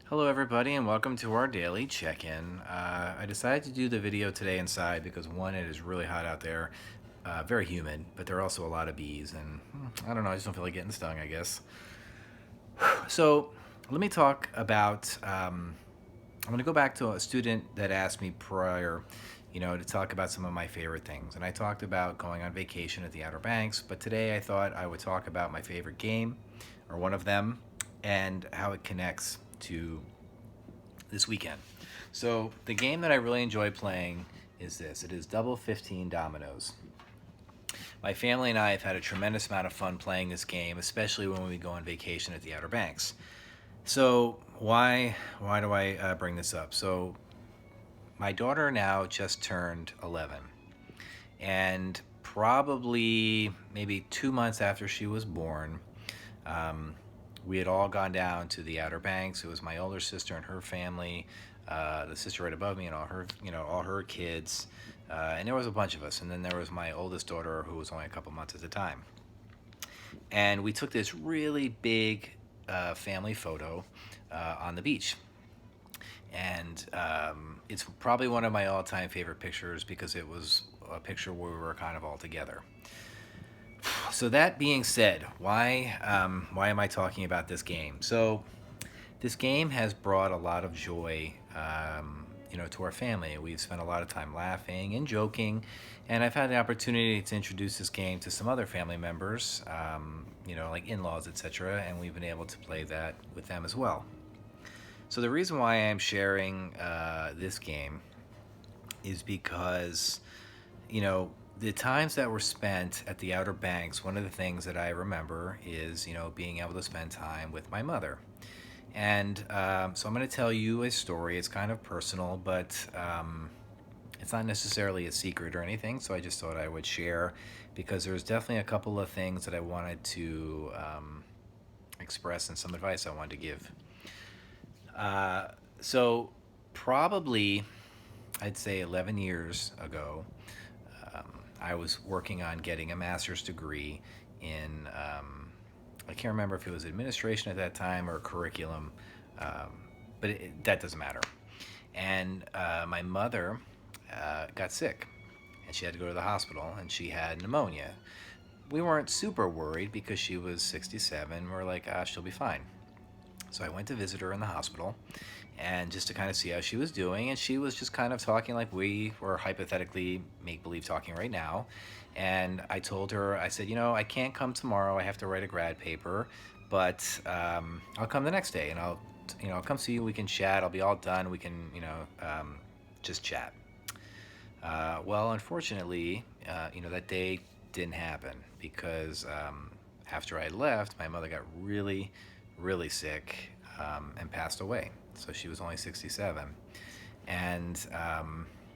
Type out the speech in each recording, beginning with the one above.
Hello everybody and welcome to our daily check-in. I decided to do the video today inside because one, it is really hot out there, very humid, but there are also a lot of bees and I don't know, I just don't feel like getting stung, I guess. So let me talk about, I'm going to go back to a student that asked me prior, to talk about some of my favorite things. And I talked about going on vacation at the Outer Banks, but today I thought I would talk about my favorite game, or one of them, and how it connects to this weekend. So the game that I really enjoy playing is this. It is Double 15 Dominoes. My family and I have had a tremendous amount of fun playing this game, especially when we go on vacation at the Outer Banks. So why do I bring this up? So my daughter now just turned 11, and probably maybe 2 months after she was born, um, we had all gone down to the Outer Banks. It was my older sister and her family, the sister right above me, and all her kids, and there was a bunch of us. And then there was my oldest daughter, who was only a couple months at the time. And we took this really big family photo on the beach. And it's probably one of my all-time favorite pictures because it was a picture where we were kind of all together. So that being said, why am I talking about this game? So this game has brought a lot of joy, to our family. We've spent a lot of time laughing and joking, and I've had the opportunity to introduce this game to some other family members, like in-laws, etc., and we've been able to play that with them as well. So the reason why I'm sharing this game is because, the times that were spent at the Outer Banks, one of the things that I remember is, being able to spend time with my mother. And so I'm going to tell you a story. It's kind of personal, but it's not necessarily a secret or anything. So I just thought I would share because there's definitely a couple of things that I wanted to express and some advice I wanted to give. So probably, I'd say 11 years ago, I was working on getting a master's degree in, I can't remember if it was administration at that time or curriculum, but that doesn't matter. And my mother got sick, and she had to go to the hospital, and she had pneumonia. We weren't super worried because she was 67. We're like, she'll be fine. So I went to visit her in the hospital, and just to kind of see how she was doing, and she was just kind of talking like we were hypothetically make-believe talking right now. And I told her, I said, I can't come tomorrow. I have to write a grad paper, but I'll come the next day, and I'll come see you. We can chat. I'll be all done. We can, just chat. Well, unfortunately, that day didn't happen because after I left, my mother got really, really sick and passed away. So she was only 67. And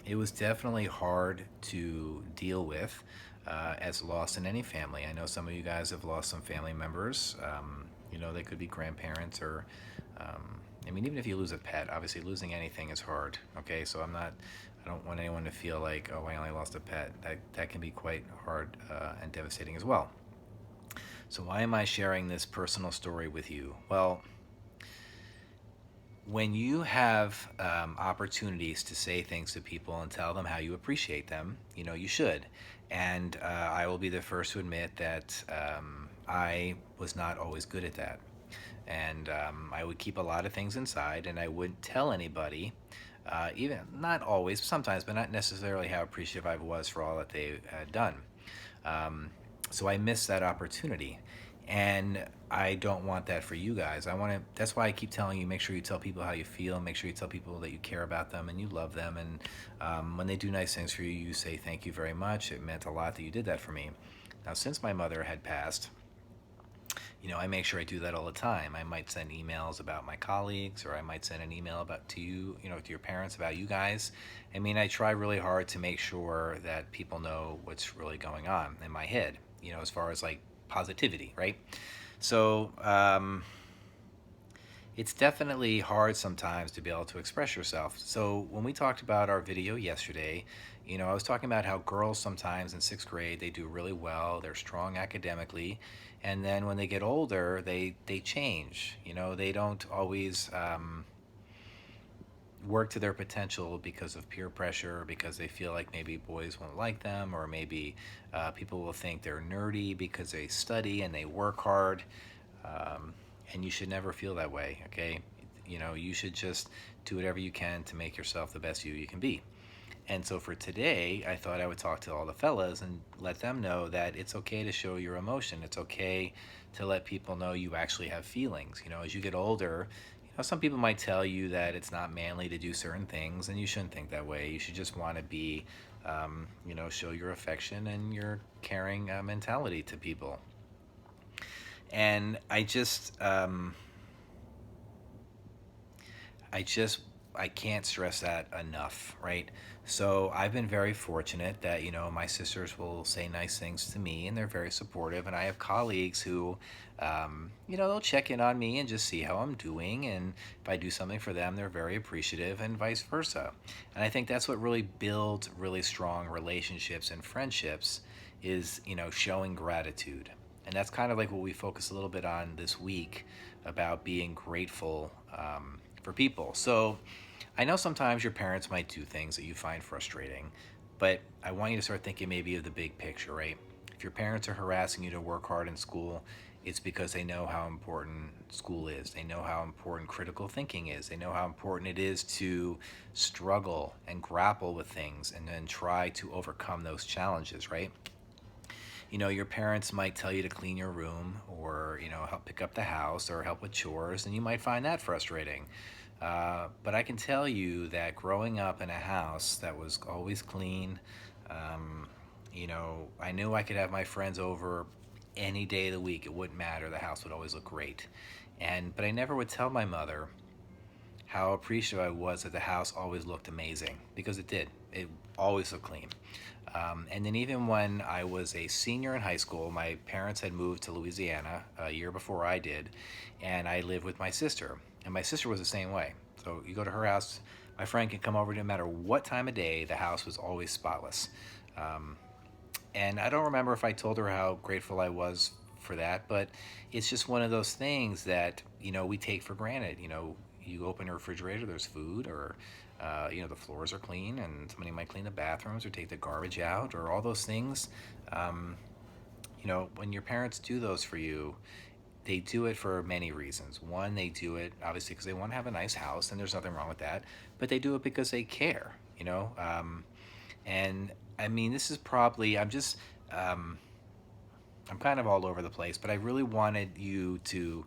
it was definitely hard to deal with as loss in any family. I know some of you guys have lost some family members. They could be grandparents or, even if you lose a pet, obviously losing anything is hard. Okay, so I don't want anyone to feel like, oh, I only lost a pet. That can be quite hard and devastating as well. So why am I sharing this personal story with you? Well, when you have opportunities to say things to people and tell them how you appreciate them, you should. And I will be the first to admit that I was not always good at that. And I would keep a lot of things inside, and I wouldn't tell anybody, even not always, sometimes, but not necessarily how appreciative I was for all that they had done. So I missed that opportunity, and I don't want that for you guys. That's why I keep telling you, make sure you tell people how you feel, make sure you tell people that you care about them and you love them, and when they do nice things for you, you say thank you very much. It meant a lot that you did that for me. Now, since my mother had passed, I make sure I do that all the time. I might send emails about my colleagues, or I might send an email about to you, to your parents about you guys. I try really hard to make sure that people know what's really going on in my head, as far as like positivity, right? So it's definitely hard sometimes to be able to express yourself. So when we talked about our video yesterday, I was talking about how girls sometimes in sixth grade, they do really well, they're strong academically, and then when they get older, they change. They don't always work to their potential because of peer pressure, because they feel like maybe boys won't like them, or maybe people will think they're nerdy because they study and they work hard. Um, and you should never feel that way, okay? You know, you should just do whatever you can to make yourself the best you can be. And so for today, I thought I would talk to all the fellas and let them know that it's okay to show your emotion. It's okay to let people know you actually have feelings. You know, as you get older, you know, some people might tell you that it's not manly to do certain things, and you shouldn't think that way. You should just want to be, you know, show your affection and your caring mentality to people. And I just I can't stress that enough, right? So I've been very fortunate that, you know, my sisters will say nice things to me and they're very supportive. And I have colleagues who, you know, they'll check in on me and just see how I'm doing. And if I do something for them, they're very appreciative and vice versa. And I think that's what really builds really strong relationships and friendships is, you know, showing gratitude. And that's kind of like what we focus a little bit on this week about being grateful for people. So I know sometimes your parents might do things that you find frustrating, but I want you to start thinking maybe of the big picture, right? If your parents are harassing you to work hard in school, it's because they know how important school is. They know how important critical thinking is. They know how important it is to struggle and grapple with things and then try to overcome those challenges, right? You know, your parents might tell you to clean your room or, you know, help pick up the house or help with chores, and you might find that frustrating. But I can tell you that growing up in a house that was always clean, um, you know, I knew I could have my friends over any day of the week. It wouldn't matter. The house would always look great. But I never would tell my mother how appreciative I was that the house always looked amazing because it did. It always looked clean. And then even when I was a senior in high school, my parents had moved to Louisiana a year before I did, and I lived with my sister. And my sister was the same way. So you go to her house, my friend can come over no matter what time of day, the house was always spotless. Um, and I don't remember if I told her how grateful I was for that, but it's just one of those things that, you know, we take for granted. You know, you open a refrigerator, there's food, or, you know, the floors are clean, and somebody might clean the bathrooms or take the garbage out, or all those things. Um, you know, when your parents do those for you, they do it for many reasons. One, they do it obviously because they want to have a nice house, and there's nothing wrong with that, but they do it because they care, you know? And I mean, this is probably, um, I'm kind of all over the place, but I really wanted you to,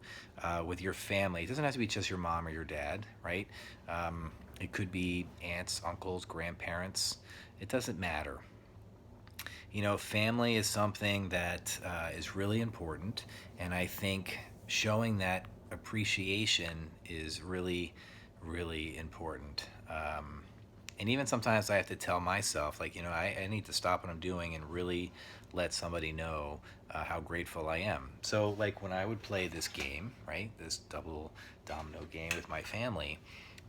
with your family, it doesn't have to be just your mom or your dad, right? It could be aunts, uncles, grandparents. It doesn't matter. You know, family is something that is really important, and I think showing that appreciation is really, really important. And even sometimes I have to tell myself, like, you know, I need to stop what I'm doing and really let somebody know how grateful I am. So, like, when I would play this game, right, this double domino game with my family,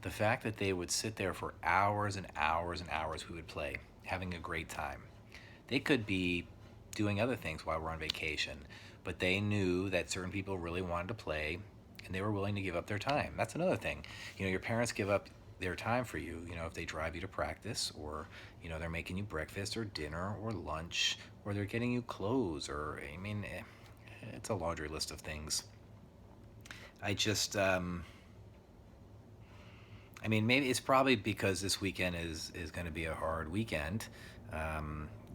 the fact that they would sit there for hours and hours and hours, we would play, having a great time. They could be doing other things while we're on vacation, but they knew that certain people really wanted to play and they were willing to give up their time. That's another thing. You know, your parents give up their time for you, you know, if they drive you to practice or, you know, they're making you breakfast or dinner or lunch or they're getting you clothes or, I mean, it's a laundry list of things. I just, I mean, maybe it's probably because this weekend is going to be a hard weekend.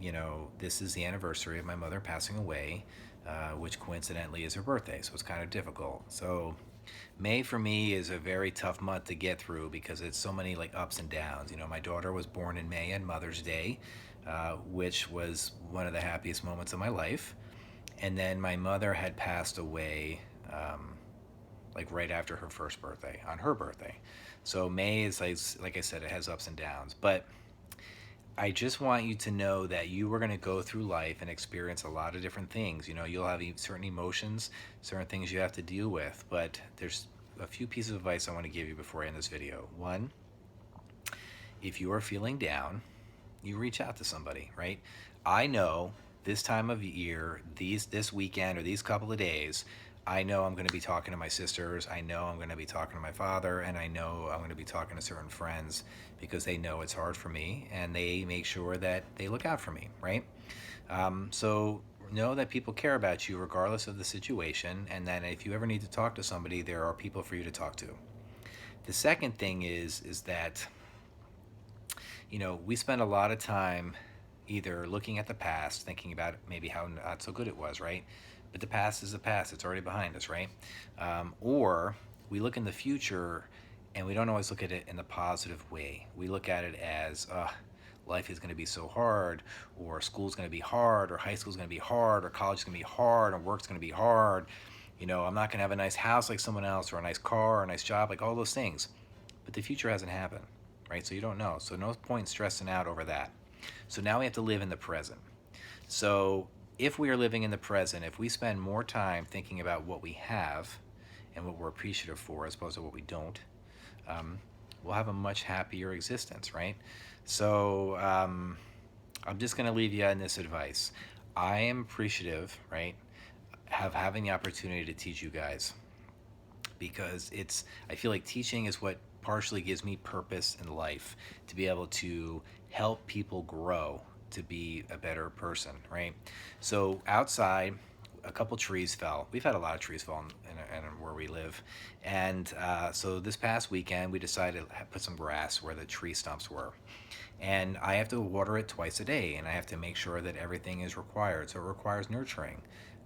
You know, this is the anniversary of my mother passing away, which coincidentally is her birthday, so it's kind of difficult. So May for me is a very tough month to get through because it's so many like ups and downs. You know, my daughter was born in May and Mother's Day, which was one of the happiest moments of my life. And then my mother had passed away like right after her first birthday, on her birthday. So May is like I said, it has ups and downs. But I just want you to know that you are going to go through life and experience a lot of different things. You know, you'll have certain emotions, certain things you have to deal with. But there's a few pieces of advice I want to give you before I end this video. One, if you are feeling down, you reach out to somebody, right? I know this time of year, this weekend or these couple of days, I know I'm going to be talking to my sisters. I know I'm going to be talking to my father, and I know I'm going to be talking to certain friends because they know it's hard for me, and they make sure that they look out for me, right? So know that people care about you regardless of the situation, and that if you ever need to talk to somebody, there are people for you to talk to. The second thing is that we spend a lot of time either looking at the past, thinking about maybe how not so good it was, right? But the past is the past; it's already behind us, right? Or we look in the future, and we don't always look at it in the positive way. We look at it as, life is going to be so hard, or school's going to be hard, or high school's going to be hard, or college is going to be hard, or work's going to be hard. I'm not going to have a nice house like someone else, or a nice car, or a nice job, like all those things. But the future hasn't happened, right? So you don't know. So no point stressing out over that. So now we have to live in the present. So if we are living in the present, if we spend more time thinking about what we have and what we're appreciative for as opposed to what we don't, we'll have a much happier existence, right? So I'm just going to leave you on this advice. I am appreciative, right, having the opportunity to teach you guys, because I feel like teaching is what partially gives me purpose in life, to be able to help people grow to be a better person, right? So outside, a couple trees fell. We've had a lot of trees fall in where we live, and so this past weekend we decided to put some grass where the tree stumps were, and I have to water it twice a day, and I have to make sure that everything is required. So it requires nurturing,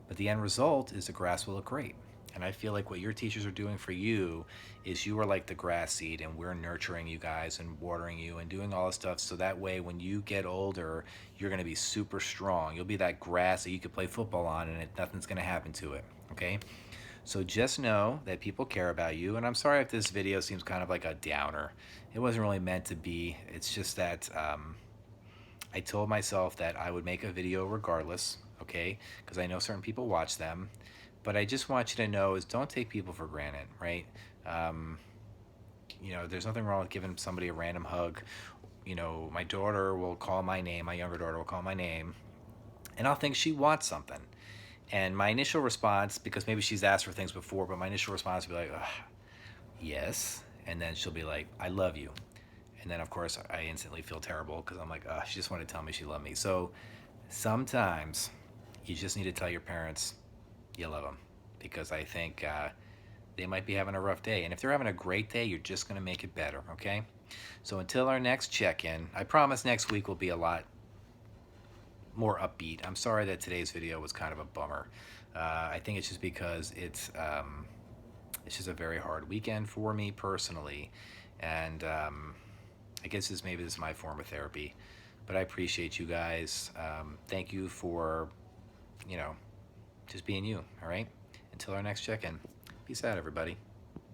but the end result is the grass will look great. And I feel like what your teachers are doing for you is you are like the grass seed, and we're nurturing you guys and watering you and doing all this stuff, so that way when you get older, you're going to be super strong. You'll be that grass that you could play football on, and nothing's going to happen to it, okay? So just know that people care about you, and I'm sorry if this video seems kind of like a downer. It wasn't really meant to be. It's just that I told myself that I would make a video regardless, okay? Because I know certain people watch them. But I just want you to know is don't take people for granted, right? Um, there's nothing wrong with giving somebody a random hug. My daughter will call my name, my younger daughter will call my name, and I'll think she wants something. And my initial response, because maybe she's asked for things before, but my initial response will be like, ugh, yes. And then she'll be like, I love you. And then, of course, I instantly feel terrible because I'm like, she just wanted to tell me she loved me. So sometimes you just need to tell your parents you love them, because I think they might be having a rough day. And if they're having a great day, you're just going to make it better, okay? So until our next check-in, I promise next week will be a lot more upbeat. I'm sorry that today's video was kind of a bummer. I think it's just because it's just a very hard weekend for me personally, and I guess maybe this is my form of therapy, but I appreciate you guys. Thank you for, just being you, all right? Until our next check-in. Peace out, everybody.